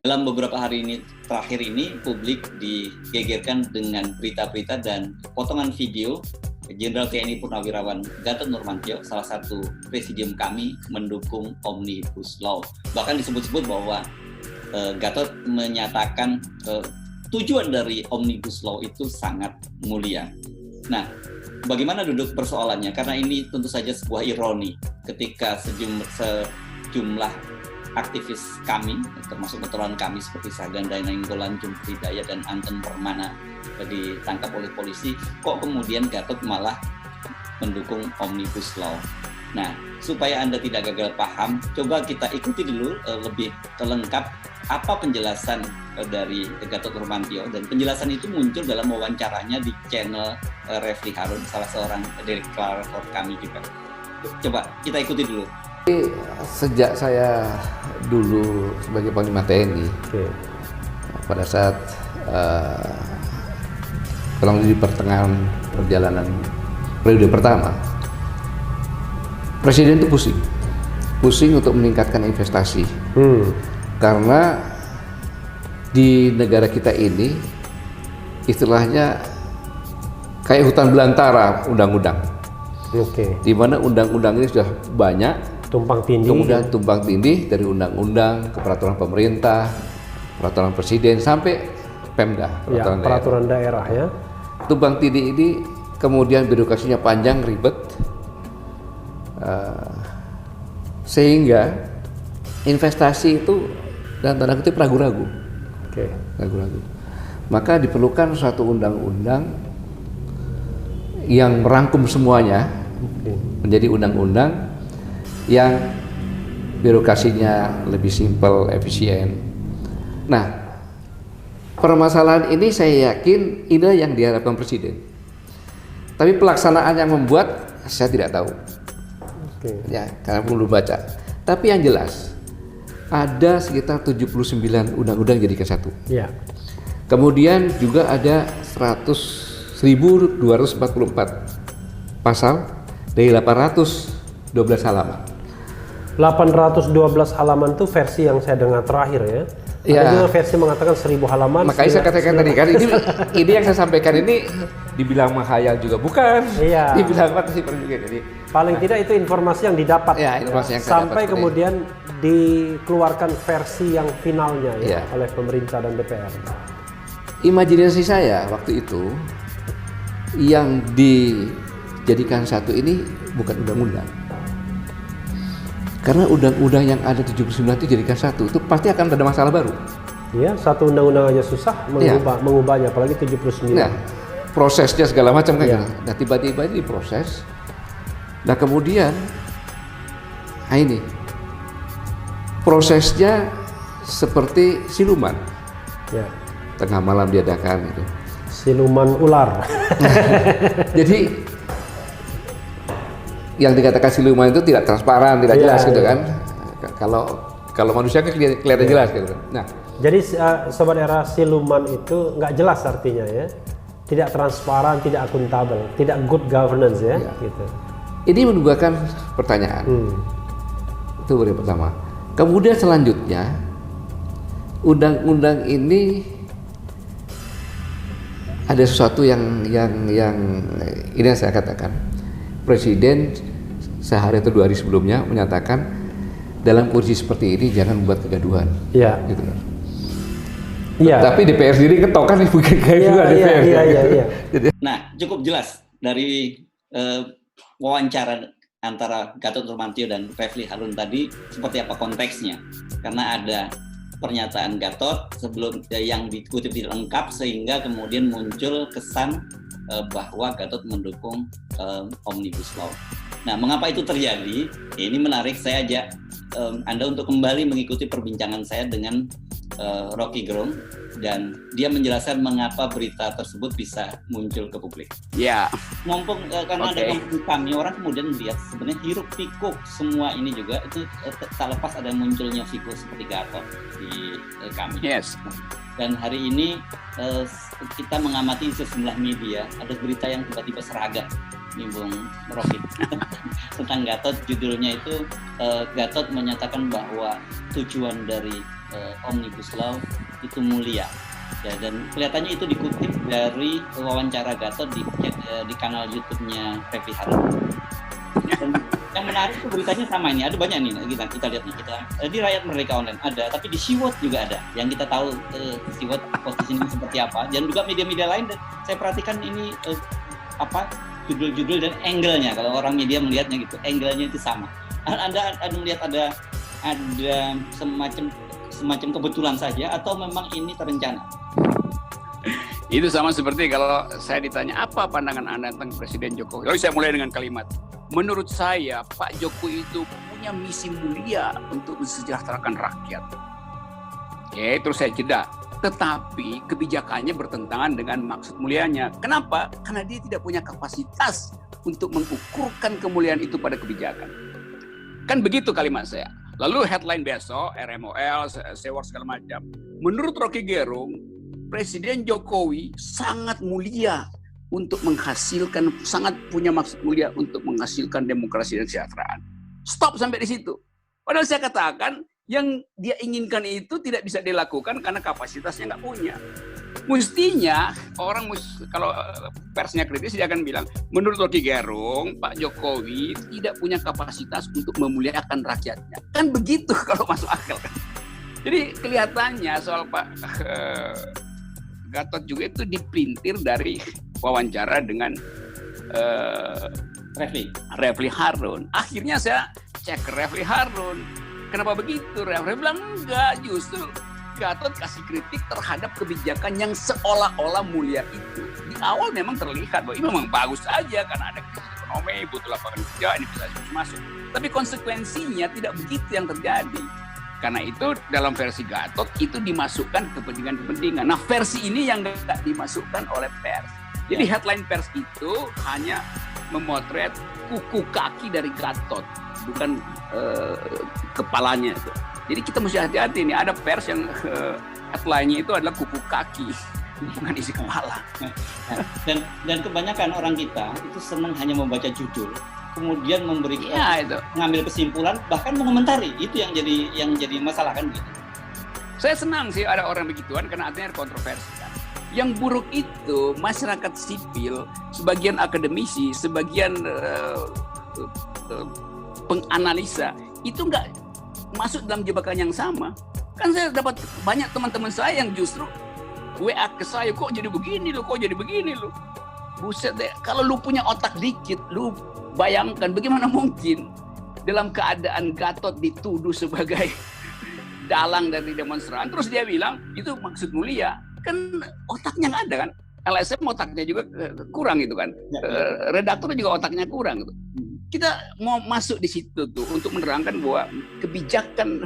Dalam beberapa hari ini terakhir ini publik digegerkan dengan berita-berita dan potongan video Jenderal TNI Purnawirawan Gatot Nurmantio, salah satu presidium kami, mendukung Omnibus Law. Bahkan disebut-sebut bahwa Gatot menyatakan tujuan dari Omnibus Law itu sangat mulia. Nah, bagaimana duduk persoalannya? Karena ini tentu saja sebuah ironi ketika sejumlah aktivis kami, termasuk keturunan kami seperti Saganda Nainggolan, Jumri Hidayat, dan Anton Permana ditangkap oleh polisi, kok kemudian Gatot malah mendukung Omnibus Law. Nah, supaya Anda tidak gagal paham, coba kita ikuti dulu lebih lengkap apa penjelasan dari Gatot Nurmantio, dan penjelasan itu muncul dalam wawancaranya di channel Refli Harun, salah seorang deklarator kami juga. Coba kita ikuti dulu. Sejak saya dulu sebagai Panglima TNI, pada saat kurang lebih di pertengahan perjalanan periode pertama, Presiden itu pusing untuk meningkatkan investasi, karena di negara kita ini istilahnya kayak hutan belantara undang-undang, di mana undang-undang ini sudah banyak. Kemudian tumpang tindih dari undang-undang ke peraturan pemerintah, peraturan presiden sampai Pemda, peraturan daerah ya. Tumpang tindih ini kemudian birokrasinya panjang, ribet, sehingga investasi itu dalam tanda kutip ragu-ragu. Ragu-ragu. Maka diperlukan suatu undang-undang yang merangkum semuanya menjadi undang-undang yang birokrasinya lebih simpel, efisien. Nah, permasalahan ini saya yakin ini yang diharapkan Presiden. Tapi pelaksanaan yang membuat saya tidak tahu. Ya, karena belum baca. Tapi yang jelas ada sekitar 79 undang-undang jadikan satu. Ya. Kemudian juga ada 1.244 pasal dari 812 halaman. 812 halaman itu versi yang saya dengar terakhir ya. Ada juga versi mengatakan 1000 halaman. Makanya saya katakan tadi kan ini yang saya sampaikan ini dibilang menghayal juga bukan. Iya. Dibilang apa sih juga. Jadi paling tidak itu informasi yang didapat. Ya, informasi yang sampai dapat kemudian dikeluarkan versi yang finalnya ya oleh pemerintah dan DPR. Imajinasi saya waktu itu yang dijadikan satu ini bukan undang-undang. Karena undang-undang yang ada 79 itu jadikan satu, itu pasti akan ada masalah baru. Iya, satu undang-undang aja susah mengubahnya, apalagi 79. Nah, prosesnya segala macam kan gitu. Nah, tiba-tiba ini diproses. Nah, kemudian ini prosesnya seperti siluman. Ya. Tengah malam diadakan gitu. Siluman ular. Jadi yang dikatakan siluman itu tidak transparan, tidak jelas gitu kan. Kalau manusia kan kelihatan jelas gitu. Nah, jadi Sobat Era, siluman itu nggak jelas artinya ya. Tidak transparan, tidak akuntabel, tidak good governance ya. Gitu. Ini menunggukan pertanyaan. Itu yang pertama. Kemudian selanjutnya undang-undang ini ada sesuatu yang ini yang saya katakan. Presiden sehari atau 2 hari sebelumnya menyatakan dalam kondisi seperti ini jangan membuat kegaduhan. Iya. Gitu. Iya. Tapi DPR sendiri ketok kan bukan kayak juga DPR. Iya. Nah, cukup jelas dari wawancara antara Gatot Nurmantio dan Refli Harun tadi seperti apa konteksnya. Karena ada pernyataan Gatot sebelum yang dikutip tidak lengkap sehingga kemudian muncul kesan bahwa Gatot mendukung Omnibus Law. Nah, mengapa itu terjadi? Ini menarik, saya ajak Anda untuk kembali mengikuti perbincangan saya dengan Rocky Gerung, dan dia menjelaskan mengapa berita tersebut bisa muncul ke publik. Ya. Mumpung karena ada kami, orang kemudian melihat sebenarnya hiruk pikuk semua ini juga itu tak lepas ada munculnya figur seperti Gatot di kami. Yes. Dan hari ini kita mengamati sejumlah media, ada berita yang tiba-tiba seragam nih Bung Rocky tentang Gatot. Judulnya itu Gatot menyatakan bahwa tujuan dari Omnibus Law itu mulia. Ya, dan kelihatannya itu dikutip dari wawancara Gatot di kanal YouTube-nya Refli Harun. Dan yang menarik itu beritanya sama ini, ada banyak nih kita lihat nih, di Rakyat Merdeka Online ada, tapi di Siwot juga ada. Yang kita tahu Siwot posisinya seperti apa, dan juga media-media lain. Dan saya perhatikan ini judul-judul dan angle-nya, kalau orang media melihatnya gitu, angle-nya itu sama. Anda melihat ada semacam kebetulan saja atau memang ini terencana? Itu sama seperti kalau saya ditanya apa pandangan Anda tentang Presiden Jokowi. Lalu saya mulai dengan kalimat, menurut saya Pak Jokowi itu punya misi mulia untuk mensejahterakan rakyat. Oke, terus saya jeda. Tetapi kebijakannya bertentangan dengan maksud mulianya. Kenapa? Karena dia tidak punya kapasitas untuk mengukurkan kemuliaan itu pada kebijakan. Kan begitu kalimat saya. Lalu headline besok, RMOL, Sewor segala macam. Menurut Rocky Gerung, Presiden Jokowi sangat mulia untuk menghasilkan, sangat punya maksud mulia untuk menghasilkan demokrasi dan kesejahteraan. Stop sampai di situ. Padahal saya katakan, yang dia inginkan itu tidak bisa dilakukan karena kapasitasnya nggak punya. Mestinya orang kalau persnya kritis dia akan bilang, menurut Rocky Gerung, Pak Jokowi tidak punya kapasitas untuk memuliakan rakyatnya. Kan begitu kalau masuk akal kan. Jadi kelihatannya soal Pak Gatot juga itu diprintir dari wawancara dengan Refli Harun. Akhirnya saya cek ke Refli Harun. Kenapa begitu? Refli bilang enggak, justru Gatot kasih kritik terhadap kebijakan yang seolah-olah mulia itu. Di awal memang terlihat bahwa ini memang bagus aja karena ada krisis ekonomi, butuh lapangan kerja, ini bisa masuk. Tapi konsekuensinya tidak begitu yang terjadi. Karena itu dalam versi Gatot itu dimasukkan kepentingan-kepentingan. Nah versi ini yang nggak dimasukkan oleh pers. Jadi headline pers itu hanya memotret kuku kaki dari Gatot, bukan kepalanya itu. Jadi kita mesti hati-hati nih, ada pers yang headline-nya itu adalah kuku kaki, bukan isi kepala. Dan kebanyakan orang kita itu senang hanya membaca judul, kemudian mengambil kesimpulan, bahkan mengomentari. Itu yang jadi masalah kan gitu. Saya senang sih ada orang begituan karena artinya kontroversi kan. Yang buruk itu masyarakat sipil, sebagian akademisi, sebagian penganalisa itu nggak masuk dalam jebakan yang sama. Kan saya dapat banyak teman-teman saya yang justru WA ke saya, kok jadi begini lo, buset deh. Kalau lu punya otak dikit, lu bayangkan bagaimana mungkin dalam keadaan Gatot dituduh sebagai dalang dari demonstran, terus dia bilang itu maksud mulia. Kan otaknya nggak ada kan. LSM otaknya juga kurang itu kan. Redaktur juga otaknya kurang gitu. Kita mau masuk di situ tuh untuk menerangkan bahwa kebijakan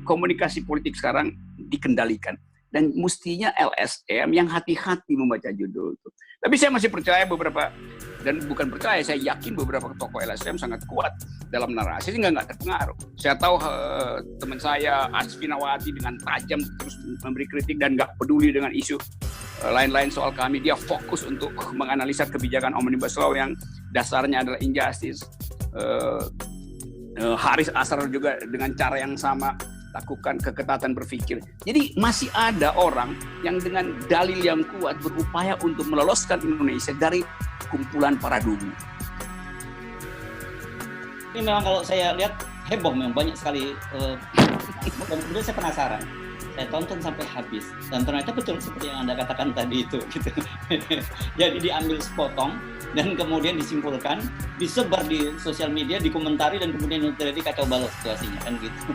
komunikasi politik sekarang dikendalikan. Dan mestinya LSM yang hati-hati membaca judul itu. Tapi saya masih percaya beberapa, dan bukan percaya, saya yakin beberapa tokoh LSM sangat kuat dalam narasi, sehingga nggak terpengaruh. Saya tahu teman saya Asfinawati dengan tajam terus memberi kritik dan nggak peduli dengan isu lain-lain soal kami. Dia fokus untuk menganalisa kebijakan Omnibus Law yang dasarnya adalah injustice. Haris Asrar juga dengan cara yang sama lakukan keketatan berpikir. Jadi masih ada orang yang dengan dalil yang kuat berupaya untuk meloloskan Indonesia dari kumpulan para dulu. Ini memang kalau saya lihat heboh, memang banyak sekali. Dan kemudian saya penasaran. Saya tonton sampai habis dan ternyata betul seperti yang Anda katakan tadi itu gitu. Jadi diambil sepotong dan kemudian disimpulkan, disebar di sosial media, dikomentari, dan kemudian terjadi kacau balau situasinya kan gitu.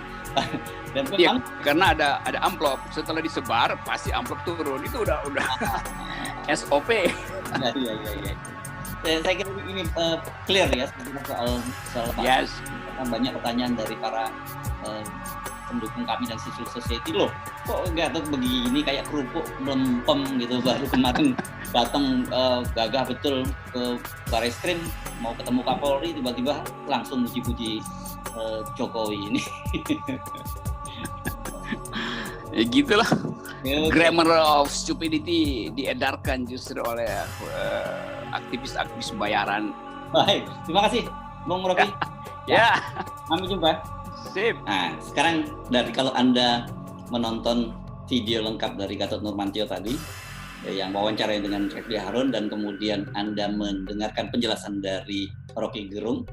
Dan memang karena ada amplop, setelah disebar pasti amplop turun, itu udah SOP. Iya. Saya kira ini clear ya soal yes. Banyak pertanyaan dari para pendukung kami dan civil society, loh kok Gatot begini kayak kerupuk melempem gitu, baru kemarin datang gagah betul ke Barreskrim mau ketemu Kapolri, tiba-tiba langsung muji-muji Jokowi ini. Ya gitulah. Grammar of stupidity diedarkan justru oleh aktivis-aktivis bayaran. Baik, terima kasih Bung Rocky. Ya. Sampai jumpa. Sip. Nah, sekarang dari kalau Anda menonton video lengkap dari Gatot Nurmantio tadi, yang wawancara dengan Refli Harun, dan kemudian Anda mendengarkan penjelasan dari Rocky Gerung,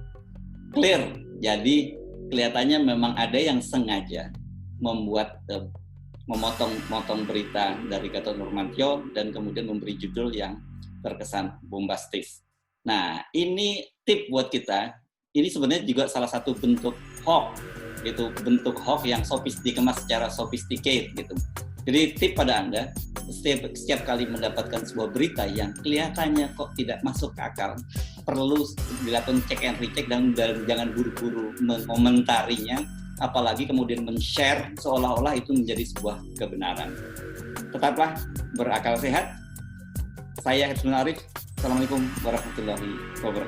clear. Jadi kelihatannya memang ada yang sengaja membuat memotong berita dari Gatot Nurmantio dan kemudian memberi judul yang terkesan bombastis. Nah, ini tip buat kita. Ini sebenarnya juga salah satu bentuk hoax, gitu, bentuk hoax yang dikemas secara sophisticated, gitu. Jadi tip pada Anda, setiap kali mendapatkan sebuah berita yang kelihatannya kok tidak masuk akal, perlu dilakukan check and recheck dan jangan buru-buru mengomentarinya, apalagi kemudian men-share seolah-olah itu menjadi sebuah kebenaran. Tetaplah berakal sehat. Saya Hifzul Arif. Assalamualaikum warahmatullahi wabarakatuh.